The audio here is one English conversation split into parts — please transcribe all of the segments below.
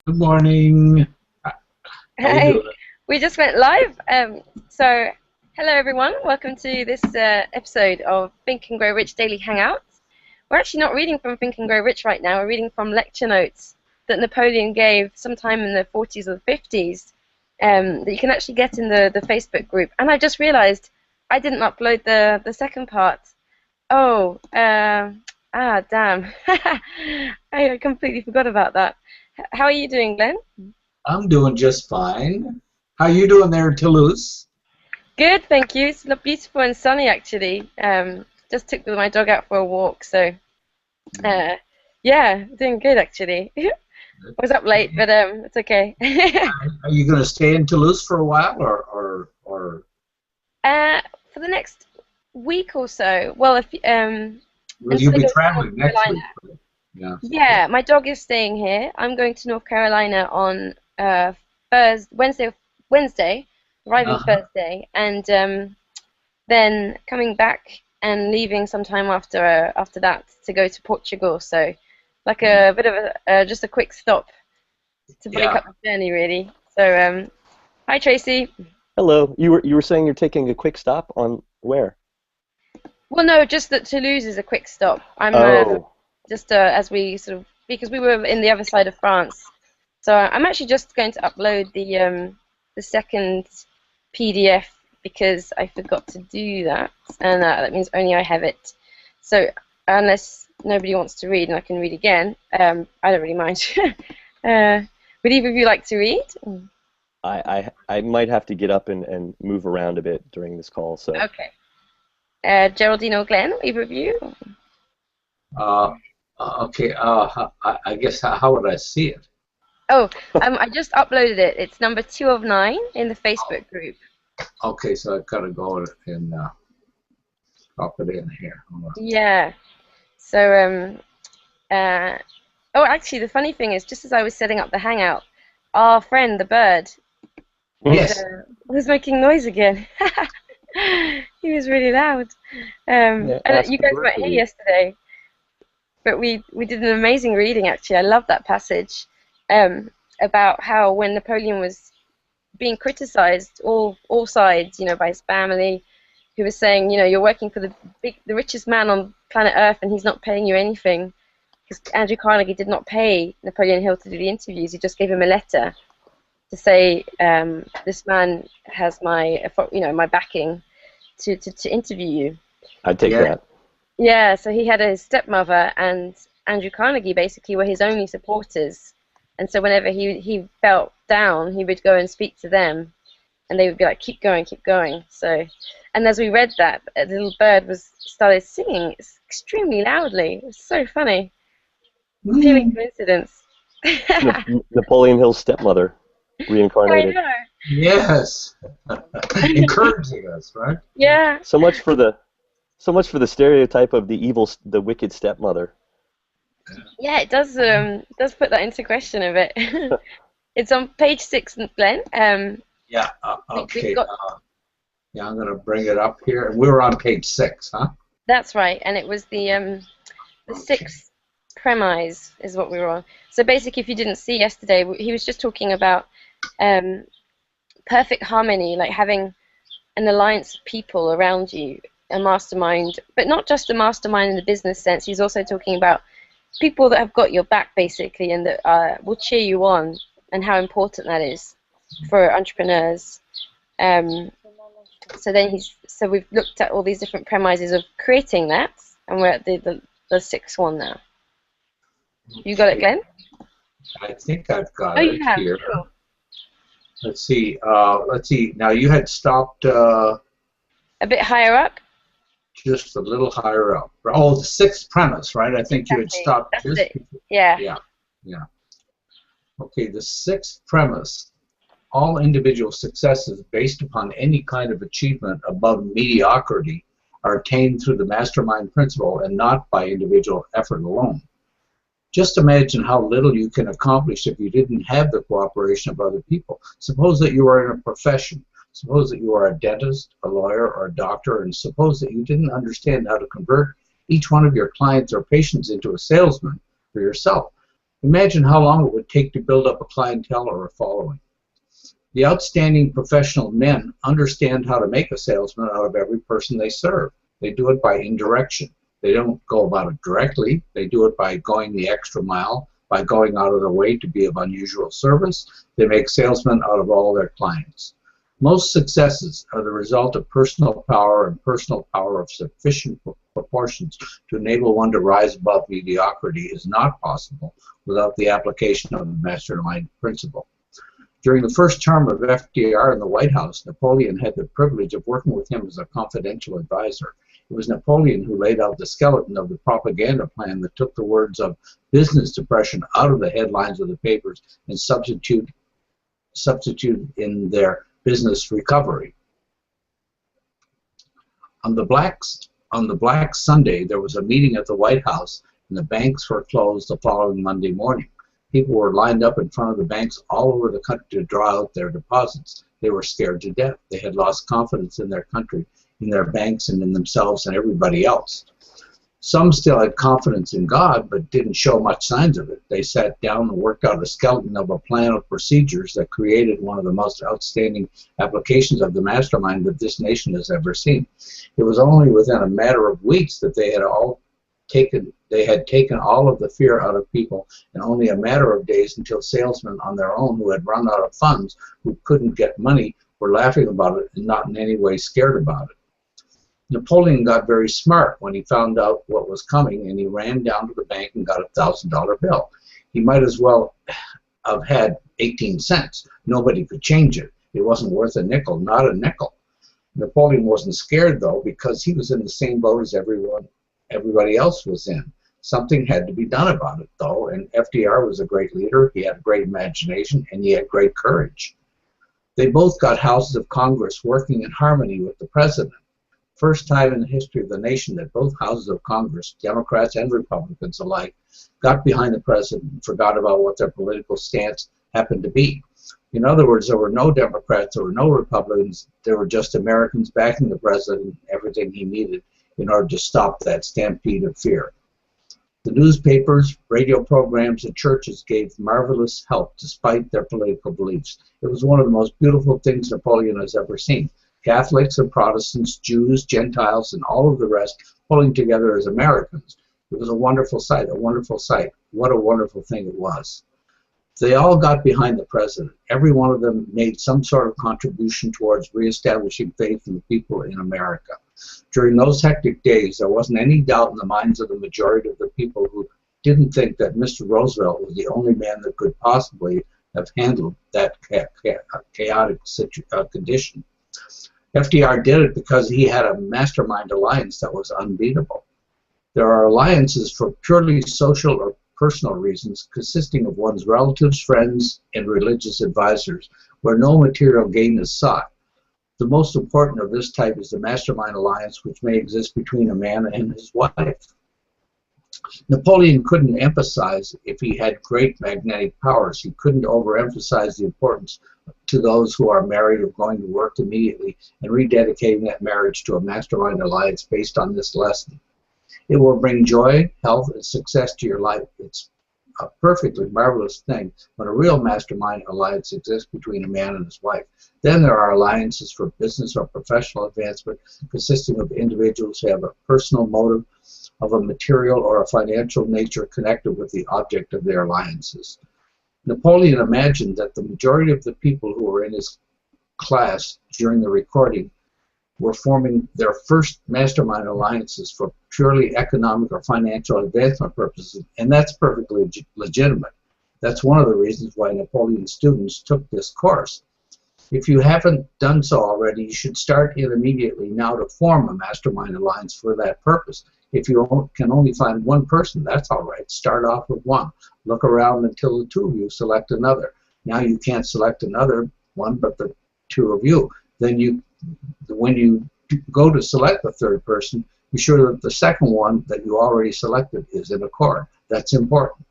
Good morning. How you Hey, doing? we just went live. So, hello everyone. Welcome to this episode of Think and Grow Rich Daily Hangouts. We're actually not reading from Think and Grow Rich right now. We're reading from lecture notes that Napoleon gave sometime in the 40s or 50s that you can actually get in the Facebook group. And I just realized I didn't upload the second part. Oh, damn. I completely forgot about that. How are you doing, Glenn? I'm doing just fine. How you doing there in Toulouse? Good, thank you. It's beautiful and sunny actually. Just took my dog out for a walk, so uh, yeah, doing good actually. I was up late, but it's okay. Are you going to stay in Toulouse for a while, or uh, for the next week or so, well, if will you until I be go to North traveling next Carolina. week? Yeah. Yeah, my dog is staying here. I'm going to North Carolina on Thursday, Wednesday, arriving Uh-huh. Thursday, and then coming back and leaving sometime after that to go to Portugal. So, like a bit of just a quick stop to break Yeah. up the journey, really. So, hi Tracy. Hello. You were saying you're taking a quick stop on where? Well, no, just that Toulouse is a quick stop. I'm Oh, just as we sort of because we were in the other side of France, so I'm actually just going to upload the second PDF because I forgot to do that, and that means only I have it. So unless nobody wants to read and I can read again, I don't really mind. uh, would either of you like to read? I might have to get up and move around a bit during this call. So Okay. Geraldine or Glenn, either of you? Uh, okay. I guess how would I see it? Oh, I just uploaded it. It's number 2 of 9 in the Facebook group. Okay, so I've got to go and drop it in here. Hold on. Yeah. So uh, oh, actually, the funny thing is, just as I was setting up the Hangout, our friend the bird Yes. was making noise again. He was really loud. yeah, And ask you the guys bird weren't to here read. yesterday, but we did an amazing reading. Actually, I love that passage about how when Napoleon was being criticized, all sides, by his family, who was saying, you're working for the richest man on planet Earth, and he's not paying you anything. Because Andrew Carnegie did not pay Napoleon Hill to do the interviews. He just gave him a letter to say, this man has my backing to interview you. I'd take Yeah. that. Yeah, so he had his stepmother and Andrew Carnegie basically were his only supporters. And so whenever he felt down, he would go and speak to them, and they would be like, keep going, keep going. So, and as we read that, a little bird was started singing extremely loudly. It was so funny. Appealing Mm, coincidence. It's I Napoleon Hill's stepmother, reincarnated. know. yes. Encouraging us, right? Yeah, So much for the so much for the stereotype of the wicked stepmother. yeah, it does put that into question a bit. It's on page 6, Glenn. Yeah. We've Okay. got Yeah, I'm going to bring it up here. And we're on page 6, huh? that's right, and it was the Okay. sixth premise is what we were on. So basically, if you didn't see yesterday, he was just talking about um, perfect harmony, like having an alliance of people around you, a mastermind, but not just a mastermind in the business sense. He's also talking about people that have got your back, basically, and that will cheer you on, and how important that is for entrepreneurs. Um, so we've looked at all these different premises of creating that, and we're at the sixth one now. You got it, Okay. Glenn? I think I've Oh, got you it have. here. Cool. Let's see. Let's see. Now you had stopped A bit higher up. just a little higher up. Oh, the sixth premise, right? I think you had Exactly. stopped That's just. it. Yeah. Yeah. Yeah. Okay. The sixth premise. All individual successes based upon any kind of achievement above mediocrity are attained through the mastermind principle and not by individual effort alone. Just imagine how little you can accomplish if you didn't have the cooperation of other people. Suppose that you are in a profession. Suppose that you are a dentist, a lawyer, or a doctor, and suppose that you didn't understand how to convert each one of your clients or patients into a salesman for yourself. Imagine how long it would take to build up a clientele or a following. The outstanding professional men understand how to make a salesman out of every person they serve. They do it by indirection. They don't go about it directly. They do it by going the extra mile, by going out of their way to be of unusual service. They make salesmen out of all their clients. Most successes are the result of personal power, and personal power of sufficient proportions to enable one to rise above mediocrity is not possible without the application of the mastermind principle. During the first term of FDR in the White House, Napoleon had the privilege of working with him as a confidential advisor. It was Napoleon who laid out the skeleton of the propaganda plan that took the words of business depression out of the headlines of the papers and substituted in their business recovery. On the Black Sunday, there was a meeting at the White House, and the banks were closed the following Monday morning. People were lined up in front of the banks all over the country to draw out their deposits. They were scared to death. They had lost confidence in their country, in their banks, and in themselves and everybody else. Some still had confidence in God, but didn't show much signs of it. They sat down and worked out a skeleton of a plan of procedures that created one of the most outstanding applications of the mastermind that this nation has ever seen. It was only within a matter of weeks that they had taken all of the fear out of people, and only a matter of days until salesmen on their own who had run out of funds, who couldn't get money, were laughing about it and not in any way scared about it. Napoleon got very smart when he found out what was coming, and he ran down to the bank and got a $1,000 bill. He might as well have had 18 cents. Nobody could change it. It wasn't worth a nickel, not a nickel. Napoleon wasn't scared, though, because he was in the same boat as everybody else was in. Something had to be done about it, though, and FDR was a great leader. He had a great imagination, and he had great courage. They both got houses of Congress working in harmony with the president. First time in the history of the nation that both houses of Congress, Democrats and Republicans alike, got behind the president and forgot about what their political stance happened to be. In other words, there were no Democrats, there were no Republicans, there were just Americans backing the president and everything he needed in order to stop that stampede of fear. The newspapers, radio programs, and churches gave marvelous help despite their political beliefs. It was one of the most beautiful things Napoleon has ever seen. Catholics and Protestants, Jews, Gentiles, and all of the rest pulling together as Americans. It was a wonderful sight, a wonderful sight. What a wonderful thing it was. They all got behind the president. Every one of them made some sort of contribution towards reestablishing faith in the people in America. During those hectic days, there wasn't any doubt in the minds of the majority of the people who didn't think that Mr. Roosevelt was the only man that could possibly have handled that chaotic condition. FDR did it because he had a mastermind alliance that was unbeatable. There are alliances for purely social or personal reasons consisting of one's relatives, friends, and religious advisors, where no material gain is sought. The most important of this type is the mastermind alliance, which may exist between a man and his wife. Napoleon couldn't emphasize if he had great magnetic powers. He couldn't overemphasize the importance to those who are married of going to work immediately and rededicating that marriage to a mastermind alliance based on this lesson. It will bring joy, health, and success to your life. It's a perfectly marvelous thing when a real mastermind alliance exists between a man and his wife. Then there are alliances for business or professional advancement consisting of individuals who have a personal motive of a material or a financial nature connected with the object of their alliances. Napoleon imagined that the majority of the people who were in his class during the recording were forming their first mastermind alliances for purely economic or financial advancement purposes, and that's perfectly legitimate. That's one of the reasons why Napoleon's students took this course. If you haven't done so already, you should start in immediately now to form a mastermind alliance for that purpose. If you can only find one person, that's all right. Start off with one. Look around until the two of you select another. Now you can't select another one but the two of you. Then when you go to select the third person, be sure that the second one that you already selected is in accord. That's important.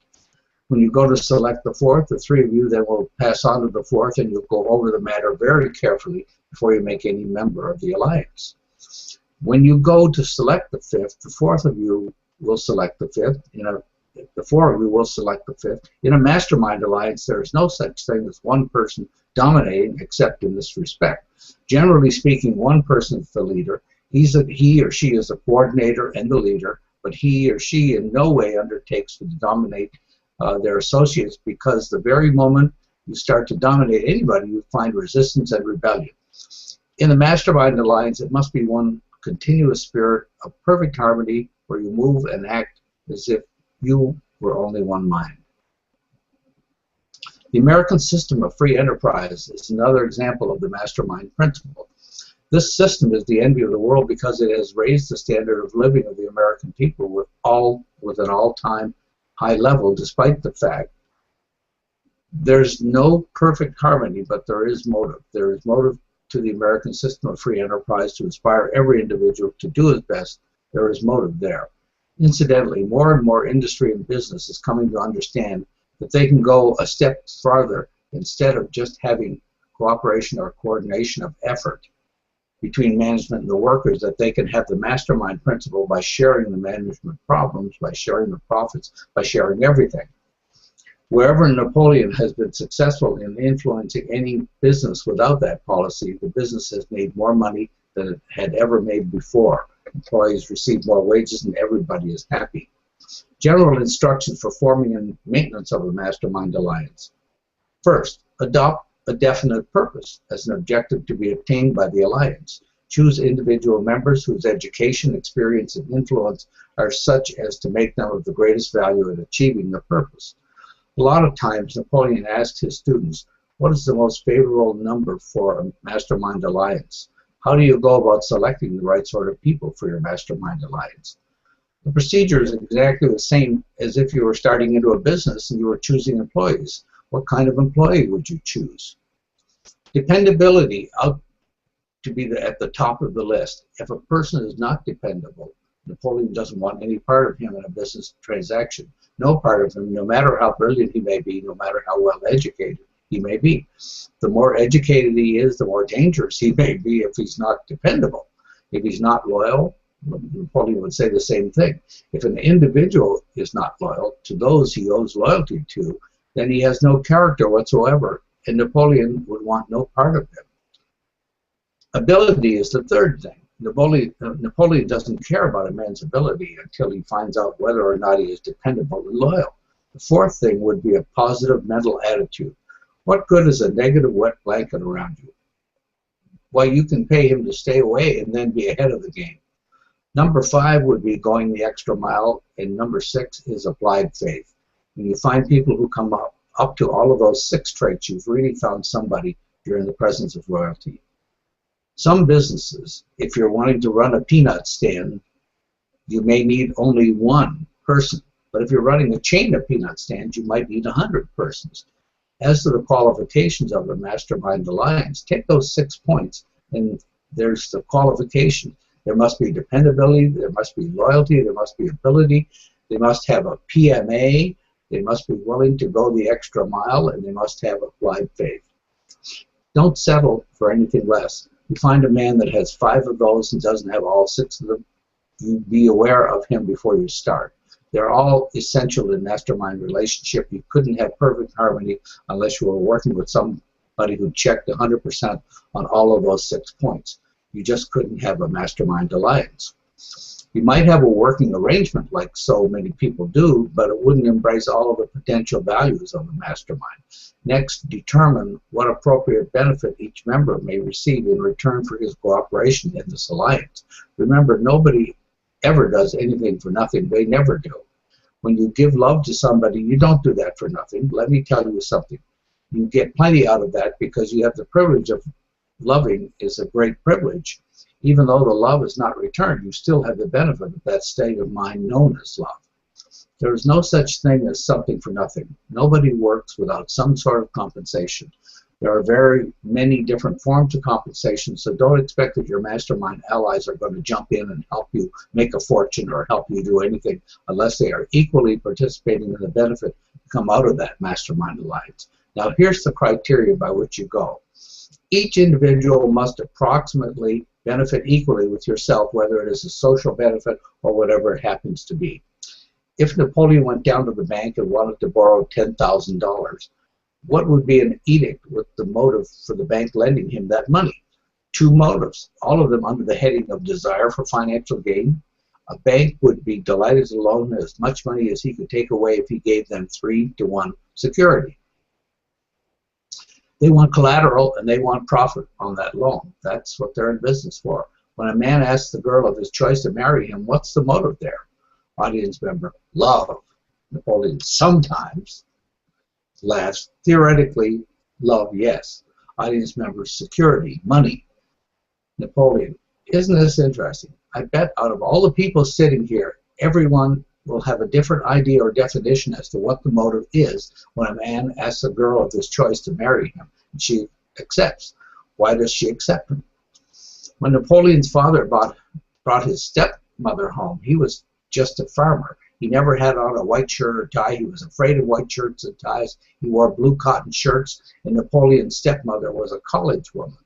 When you go to select the fourth, the three of you then will pass on to the fourth, and you'll go over the matter very carefully before you make any member of the alliance. When you go to select the fifth, the fourth of you will select the fifth the four of you will select the fifth. In a mastermind alliance, there is no such thing as one person dominating, except in this respect. Generally speaking, one person is the leader. He or she is a coordinator and the leader, but he or she in no way undertakes to dominate their associates, because the very moment you start to dominate anybody, you find resistance and rebellion. In the mastermind alliance, it must be one continuous spirit of perfect harmony, where you move and act as if you were only one mind. The American system of free enterprise is another example of the mastermind principle. This system is the envy of the world because it has raised the standard of living of the American people with an all-time high level, despite the fact there's no perfect harmony, but there is motive. There is motive to the American system of free enterprise to inspire every individual to do his best. There is motive there. Incidentally, more and more industry and business is coming to understand that they can go a step farther. Instead of just having cooperation or coordination of effort between management and the workers, that they can have the mastermind principle by sharing the management problems, by sharing the profits, by sharing everything. Wherever Napoleon has been successful in influencing any business without that policy, the business has made more money than it had ever made before. Employees receive more wages and everybody is happy. General instructions for forming and maintenance of a mastermind alliance. First, adopt a definite purpose as an objective to be attained by the alliance. Choose individual members whose education, experience, and influence are such as to make them of the greatest value in achieving the purpose. A lot of times, Napoleon asked his students, what is the most favorable number for a mastermind alliance? How do you go about selecting the right sort of people for your mastermind alliance? The procedure is exactly the same as if you were starting into a business and you were choosing employees. What kind of employee would you choose? Dependability out to be at the top of the list. If a person is not dependable, Napoleon doesn't want any part of him in a business transaction. No part of him, no matter how brilliant he may be, no matter how well educated he may be. The more educated he is, the more dangerous he may be if he's not dependable. If he's not loyal, Napoleon would say the same thing. If an individual is not loyal to those he owes loyalty to, then he has no character whatsoever, and Napoleon would want no part of him. Ability is the third thing. Napoleon doesn't care about a man's ability until he finds out whether or not he is dependable and loyal. The fourth thing would be a positive mental attitude. What good is a negative wet blanket around you? Well, you can pay him to stay away and then be ahead of the game. Number 5 would be going the extra mile, and number 6 is applied faith. When you find people who come up to all of those 6 traits, you've really found somebody you're in the presence of loyalty. Some businesses, if you're wanting to run a peanut stand, you may need only 1 person. But if you're running a chain of peanut stands, you might need 100 persons. As to the qualifications of a mastermind alliance, take those 6 points, and there's the qualification. There must be dependability, there must be loyalty, there must be ability, they must have a PMA, they must be willing to go the extra mile, and they must have applied faith. Don't settle for anything less. You find a man that has 5 of those and doesn't have all 6 of them, you be aware of him before you start. They're all essential in mastermind relationship. You couldn't have perfect harmony unless you were working with somebody who checked 100% on all of those 6 points. You just couldn't have a mastermind alliance. You might have a working arrangement like so many people do, but it wouldn't embrace all of the potential values of a mastermind. Next, determine what appropriate benefit each member may receive in return for his cooperation in this alliance. Remember, nobody ever does anything for nothing. They never do. When you give love to somebody, you don't do that for nothing. Let me tell you something. You get plenty out of that because you have the privilege of loving is a great privilege. Even though the love is not returned, you still have the benefit of that state of mind known as love. There is no such thing as something for nothing. Nobody works without some sort of compensation. There are very many different forms of compensation, so don't expect that your mastermind allies are going to jump in and help you make a fortune or help you do anything unless they are equally participating in the benefit to come out of that mastermind alliance. Now, here's the criteria by which you go. Each individual must approximately benefit equally with yourself, whether it is a social benefit or whatever it happens to be. If Napoleon went down to the bank and wanted to borrow $10,000, what would be an edict with the motive for the bank lending him that money? Two motives, all of them under the heading of desire for financial gain. A bank would be delighted to loan as much money as he could take away if he gave them 3-to-1 security. They want collateral and they want profit on that loan. That's what they're in business for. When a man asks the girl of his choice to marry him, what's the motive there? Audience member, love. Napoleon sometimes laughs. Theoretically, love, yes. Audience member, security, money. Napoleon, isn't this interesting? I bet out of all the people sitting here, everyone will have a different idea or definition as to what the motive is when a man asks a girl of his choice to marry him, and she accepts. Why does she accept him? When Napoleon's father brought his stepmother home, he was just a farmer. He never had on a white shirt or tie. He was afraid of white shirts and ties. He wore blue cotton shirts, and Napoleon's stepmother was a college woman.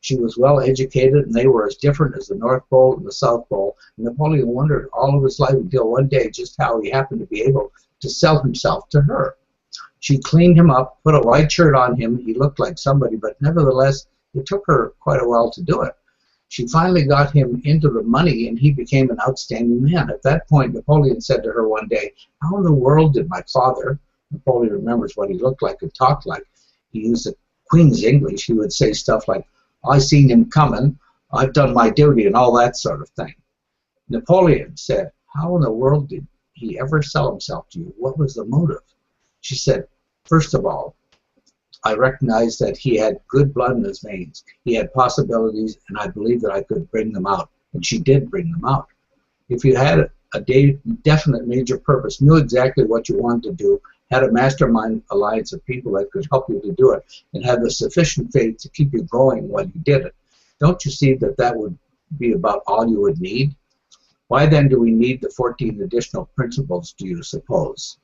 She was well educated, and they were as different as the North Pole and the South Pole. And Napoleon wondered all of his life until one day just how he happened to be able to sell himself to her. She cleaned him up, put a white shirt on him. He looked like somebody, but nevertheless, it took her quite a while to do it. She finally got him into the money, and he became an outstanding man. At that point, Napoleon said to her one day, how in the world did my father, Napoleon remembers what he looked like and talked like, he used the Queen's English, he would say stuff like, I seen him coming, I've done my duty, and all that sort of thing. Napoleon said, how in the world did he ever sell himself to you? What was the motive? She said, first of all, I recognized that he had good blood in his veins. He had possibilities, and I believed that I could bring them out. And she did bring them out. If you had a definite major purpose, knew exactly what you wanted to do, had a mastermind alliance of people that could help you to do it, and had the sufficient faith to keep you going while you did it, don't you see that that would be about all you would need? Why then do we need the 14 additional principles, do you suppose?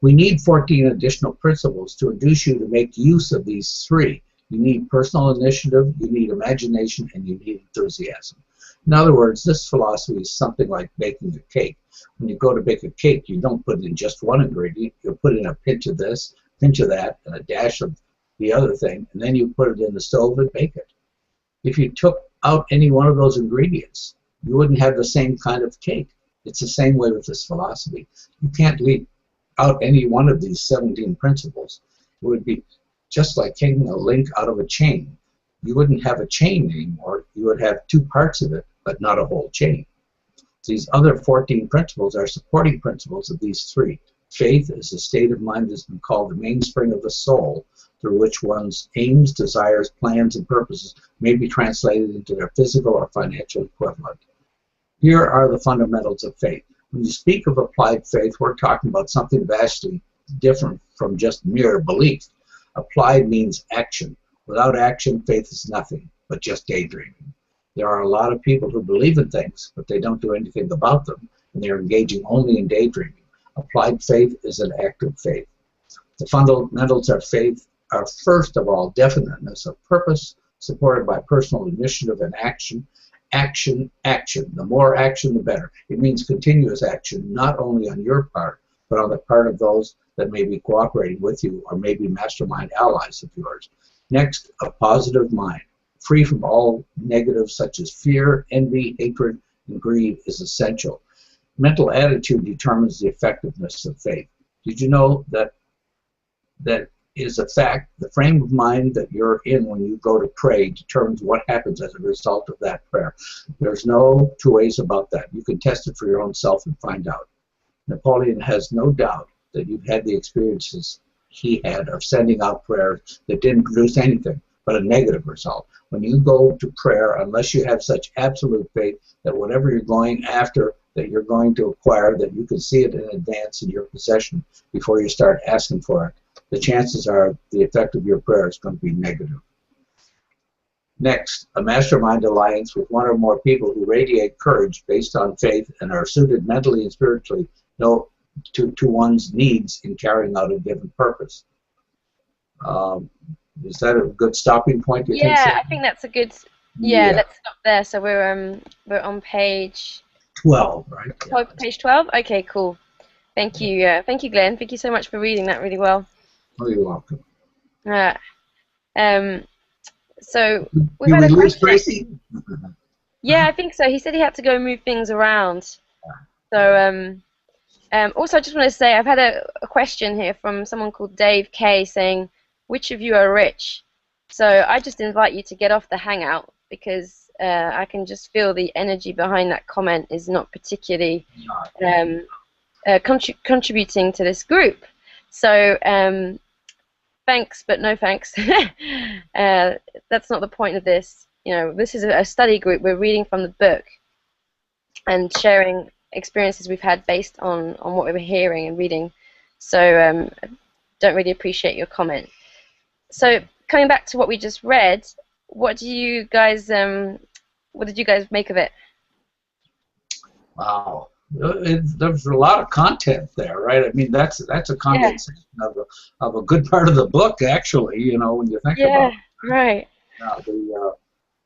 We need 14 additional principles to induce you to make use of these three. You need personal initiative, you need imagination, and you need enthusiasm. In other words, this philosophy is something like baking a cake. When you go to bake a cake, you don't put in just one ingredient. You put in a pinch of this, pinch of that, and a dash of the other thing, and then you put it in the stove and bake it. If you took out any one of those ingredients, you wouldn't have the same kind of cake. It's the same way with this philosophy. You can't leave out any one of these 17 principles. It would be just like taking a link out of a chain. You wouldn't have a chain anymore. You would have two parts of it, but not a whole chain. These other 14 principles are supporting principles of these three. Faith is a state of mind that has been called the mainspring of the soul, through which one's aims, desires, plans, and purposes may be translated into their physical or financial equivalent. Here are the fundamentals of faith. When you speak of applied faith, we're talking about something vastly different from just mere belief. Applied means action. Without action, faith is nothing but just daydreaming. There are a lot of people who believe in things, but they don't do anything about them, and they're engaging only in daydreaming. Applied faith is an active faith. The fundamentals of faith are, first of all, definiteness of purpose, supported by personal initiative and action. Action, action. The more action, the better. It means continuous action, not only on your part, but on the part of those that may be cooperating with you or may be mastermind allies of yours. Next, a positive mind, free from all negatives such as fear, envy, hatred, and greed is essential. Mental attitude determines the effectiveness of faith. Did you know that is a fact? The frame of mind that you're in when you go to pray determines what happens as a result of that prayer. There's no two ways about that. You can test it for your own self and find out. Napoleon has no doubt that you've had the experiences he had of sending out prayers that didn't produce anything but a negative result. When you go to prayer, unless you have such absolute faith that whatever you're going after, that you're going to acquire, that you can see it in advance in your possession before you start asking for it, the chances are the effect of your prayer is going to be negative. Next, a mastermind alliance with one or more people who radiate courage based on faith and are suited mentally and spiritually to one's needs in carrying out a given purpose. Is that a good stopping point? Yeah, I think that's a good. Yeah, let's stop there. So we're on page 12, right? Yeah. Page 12? Okay, cool. Thank you. Thank you, Glenn. Thank you so much for reading that really well. Oh, you're welcome. Uh, um, so we've Did had we a lose question. Tracy? Yeah, I think so. He said he had to go move things around. So also, I just want to say I've had a question here from someone called Dave K saying, which of you are rich? So I just invite you to get off the Hangout because I can just feel the energy behind that comment is not particularly contributing to this group. So thanks, but no thanks. That's not the point of this. You know, this is a study group. We're reading from the book and sharing experiences we've had based on what we were hearing and reading. So I don't really appreciate your comment. So coming back to what we just read, what did you guys make of it? Wow. There's a lot of content there, right? I mean, that's a condensation of a good part of the book, actually. You know, when you think about it. Right.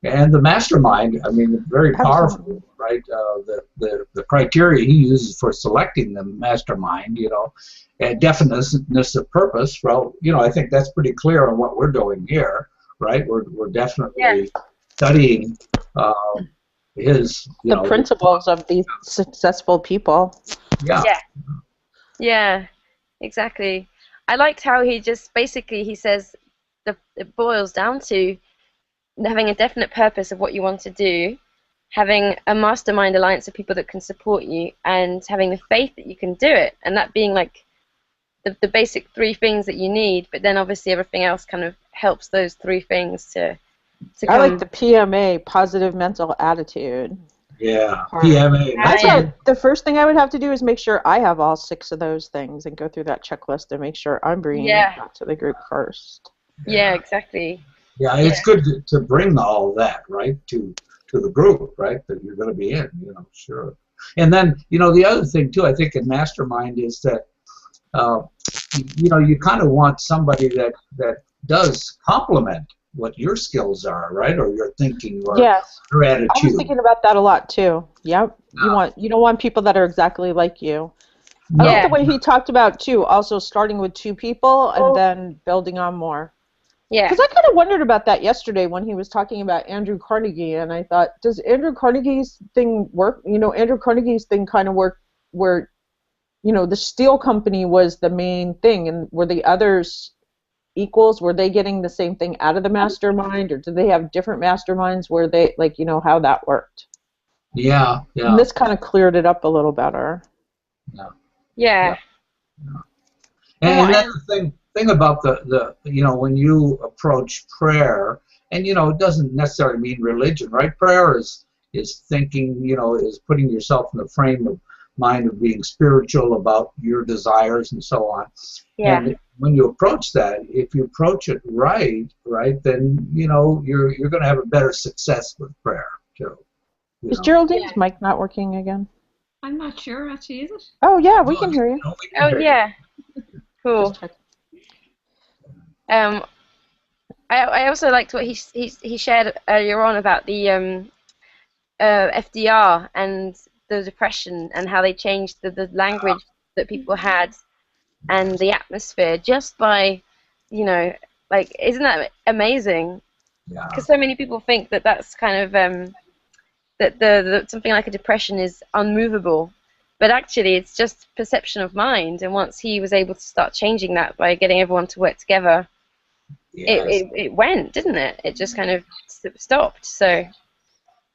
And the mastermind, I mean, very powerful, right? The criteria he uses for selecting the mastermind, you know, and definiteness of purpose. Well, you know, I think that's pretty clear on what we're doing here, right? We're definitely studying his, the principles of these successful people. Yeah, exactly. I liked how he just basically he says it boils down to having a definite purpose of what you want to do, having a mastermind alliance of people that can support you, and having the faith that you can do it, and that being like the basic three things that you need, but then obviously everything else kind of helps those three things to I like the PMA, positive mental attitude. Yeah, PMA. That's what the first thing I would have to do is make sure I have all 6 of those things and go through that checklist and make sure I'm bringing it back to the group first. Yeah, exactly. Yeah, it's good to bring all of that, right, to the group, right, that you're going to be in, you know, sure. And then, you know, the other thing, too, I think in Mastermind is that, you know, you kind of want somebody that does complement what your skills are, right, or your thinking or your attitude. I was thinking about that a lot, too. Yep. You don't want people that are exactly like you. I like the way he talked about, too, also starting with 2 people and then building on more. Yeah. Because I kind of wondered about that yesterday when he was talking about Andrew Carnegie, and I thought, does Andrew Carnegie's thing work? You know, Andrew Carnegie's thing kind of worked where, you know, the steel company was the main thing, and were the others equals? Were they getting the same thing out of the mastermind, or did they have different masterminds where they, like, you know, how that worked? Yeah. And this kind of cleared it up a little better. Yeah. And that's the thing about the you know, when you approach prayer, and you know, it doesn't necessarily mean religion, right? Prayer is thinking, you know, is putting yourself in the frame of mind of being spiritual about your desires and so on. Yeah. And when you approach that, if you approach it right, then you know you're going to have a better success with prayer too. Is Geraldine's mic not working again? I'm not sure, actually, is it? Oh yeah, we can hear you. Cool. I also liked what he shared earlier on about the FDR and the depression and how they changed the language that people had and the atmosphere just by, you know, like, isn't that amazing? Yeah. Because so many people think that that's kind of that the something like a depression is unmovable, but actually it's just perception of mind. And once he was able to start changing that by getting everyone to work together, it went, didn't it? It just kind of stopped. So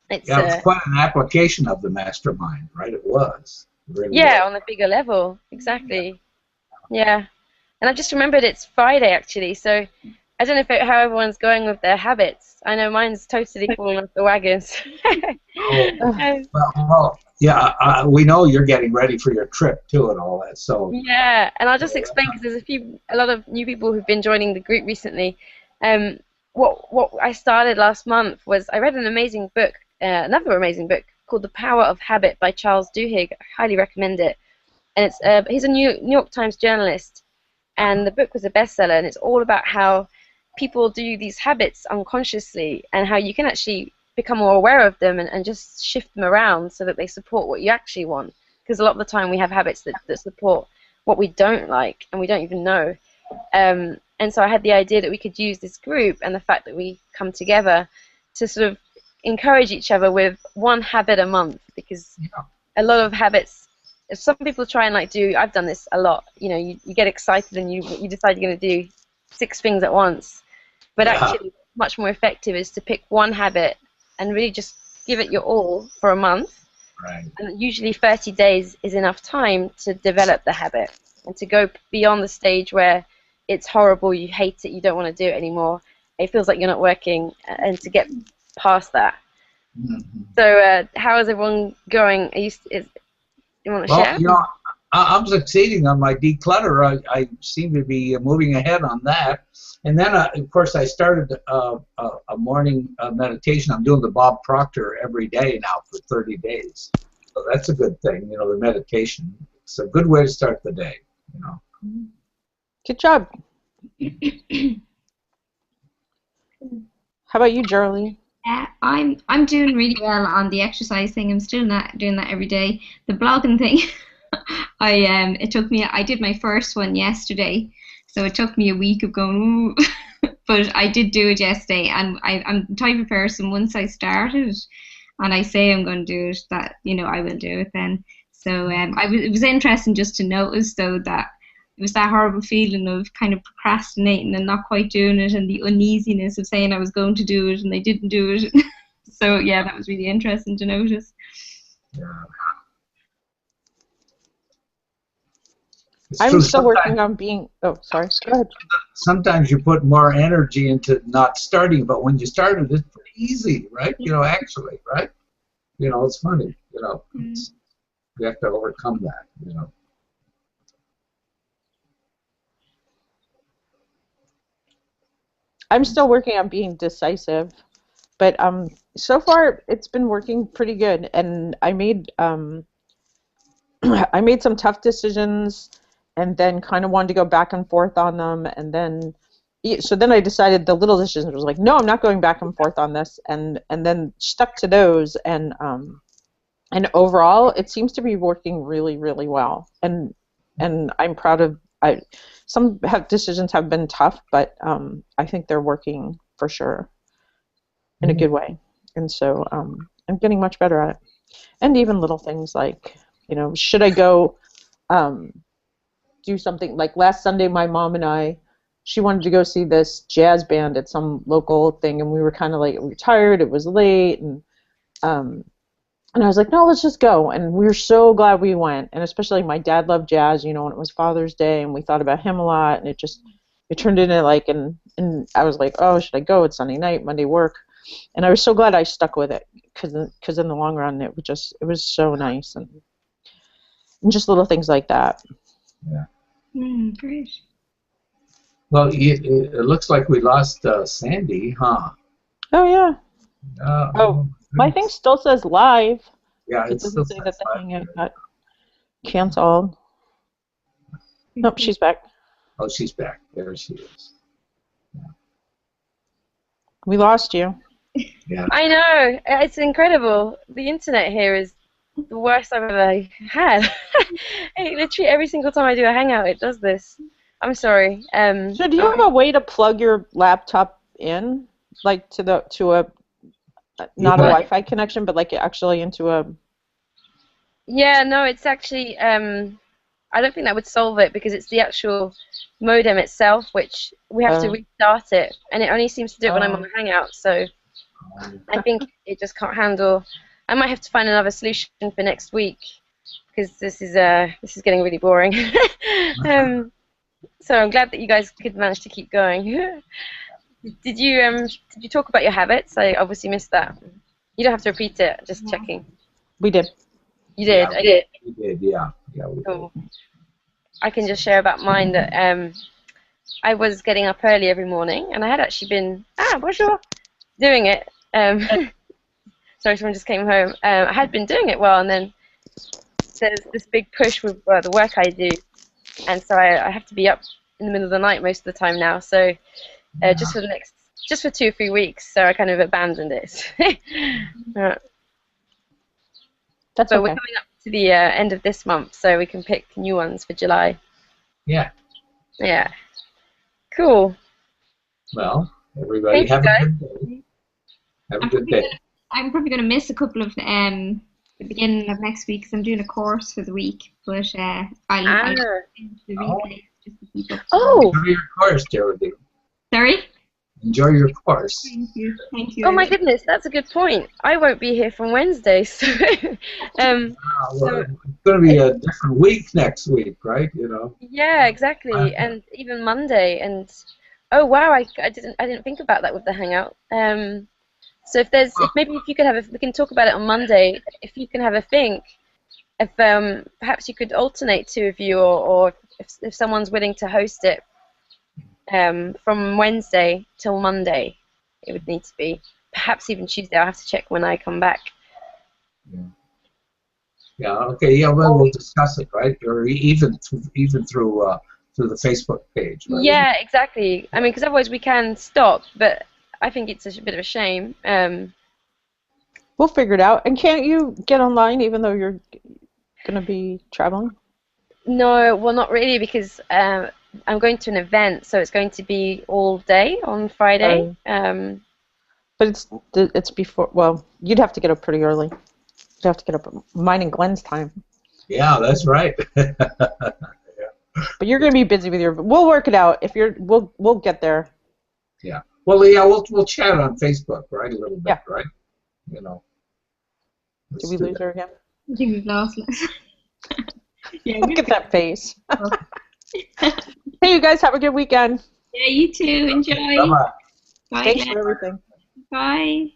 it's it was quite an application of the mastermind, right? It was. Really on a bigger level, exactly. Yeah, and I just remembered it's Friday actually, so I don't know how everyone's going with their habits. I know mine's totally fallen off the wagons. We know you're getting ready for your trip too and all that. So yeah, and I'll just explain because there's a lot of new people who've been joining the group recently. What I started last month was I read an amazing book, another amazing book called The Power of Habit by Charles Duhigg. I highly recommend it. And it's he's a New York Times journalist, and the book was a bestseller, and it's all about how people do these habits unconsciously and how you can actually become more aware of them and just shift them around so that they support what you actually want. Because a lot of the time we have habits that support what we don't like and we don't even know. And so I had the idea that we could use this group and the fact that we come together to sort of encourage each other with one habit a month, because a lot of habits, if some people try and like do, I've done this a lot, you know, you get excited and you decide you're going to do 6 things at once, but actually much more effective is to pick one habit and really just give it your all for a month. Right. And usually 30 days is enough time to develop the habit and to go beyond the stage where it's horrible, you hate it, you don't want to do it anymore, it feels like you're not working, and to get past that. Mm-hmm. So how is everyone going? You want to share? You know, I'm succeeding on my declutter. I seem to be moving ahead on that. And then, of course, I started a morning meditation. I'm doing the Bob Proctor every day now for 30 days. So that's a good thing, you know, the meditation. It's a good way to start the day, you know. Good job. How about you, Charlie? I'm doing really well on the exercise thing. I'm still not doing that every day. The blogging thing, I did my first one yesterday, so it took me a week of going, ooh. But I did do it yesterday, and I'm the type of person, once I started and I say I'm going to do it, that, you know, I will do it then. So it was interesting just to notice, though, that it was that horrible feeling of kind of procrastinating and not quite doing it, and the uneasiness of saying I was going to do it and I didn't do it. So yeah, that was really interesting to notice. Yeah. I'm still working on being. Oh, sorry. Go ahead. Sometimes you put more energy into not starting, but when you started, it's pretty easy, right? You know, actually, right? You know, it's funny. You know, you have to overcome that. You know. I'm still working on being decisive, but so far it's been working pretty good. And I made I made some tough decisions, and then kind of wanted to go back and forth on them, and then so then I decided the little decisions was like, no, I'm not going back and forth on this, and then stuck to those, and overall it seems to be working really, really well, and I'm proud of. Some decisions have been tough, but I think they're working for sure in a good way, and so I'm getting much better at it. And even little things like, you know, should I go do something like last Sunday? My mom and she wanted to go see this jazz band at some local thing, and we were kind of like, we were tired, it was late, and I was like, no, let's just go. And we were so glad we went. And especially my dad loved jazz, you know, and it was Father's Day, and we thought about him a lot. And it turned into like, and I was like, oh, should I go? It's Sunday night, Monday work. And I was so glad I stuck with it, because in the long run, it was so nice. And just little things like that. Yeah. Great. Well, it looks like we lost Sandy, huh? Oh, yeah. My thing still says live. Yeah, it doesn't say that the Hangout got canceled. Nope, she's back. Oh, she's back. There she is. Yeah. We lost you. Yeah. I know. It's incredible. The internet here is the worst I've ever had. Literally every single time I do a Hangout, it does this. I'm sorry. So do you have a way to plug your laptop in, like to a not a Wi-Fi connection, but like actually into a? Yeah, no, it's actually I don't think that would solve it, because it's the actual modem itself, which we have to restart it, and it only seems to do it when I'm on the Hangout. So I think it just can't handle. I might have to find another solution for next week, because this is getting really boring. So I'm glad that you guys could manage to keep going. Did you talk about your habits? I obviously missed that. You don't have to repeat it. Just checking. We did. You did. Yeah, I did. We did. Yeah. Yeah. We Cool. did. I can just share about mine that I was getting up early every morning, and I had actually been bonjour, doing it. Sorry, someone just came home. I had been doing it well, and then there's this big push with the work I do, and so I have to be up in the middle of the night most of the time now. So just for the next just for 2 or 3 weeks, so I kind of abandoned it. That's But okay. we're coming up to the end of this month, so we can pick new ones for July. Yeah. Yeah. Cool. Well, everybody Thank you, have a guys. good day. Have a good day. I'm probably going to miss a couple of the beginning of next week because I'm doing a course for the week. But I'll finish the replay just to keep up. Oh. Enjoy your course, Geraldine. Sorry. Enjoy your course. Thank you. Thank you. Oh my goodness, that's a good point. I won't be here from Wednesday, so Well, it's going to be a different week next week, right? You know. yeah, exactly, and even Monday, and oh wow, I didn't think about that with the Hangout. So if you could we can talk about it on Monday. If you can have a think, if perhaps you could alternate 2 of you, or if someone's willing to host it, from Wednesday till Monday, it would need to be. Perhaps even Tuesday. I'll have to check when I come back. Yeah. Okay. Yeah. Well, we'll discuss it, right? Or even through the Facebook page. Right? Yeah, exactly. I mean, because otherwise we can stop, but I think it's a bit of a shame. We'll figure it out. And can't you get online even though you're going to be traveling? No, well, not really, because I'm going to an event, so it's going to be all day on Friday. But it's before. Well, you'd have to get up pretty early. You'd have to get up at mine and Glenn's time. Yeah, that's right. But you're going to be busy with your. We'll work it out. If you're, we'll get there. Yeah. Well, yeah, we'll chat on Facebook, right? A little bit, right? You know. Did we lose her again? I think we've lost Liz. Yeah, look at that face. Hey, you guys have a good weekend. Yeah, you too. Enjoy. Bye-bye. Bye. Thanks for everything. Bye.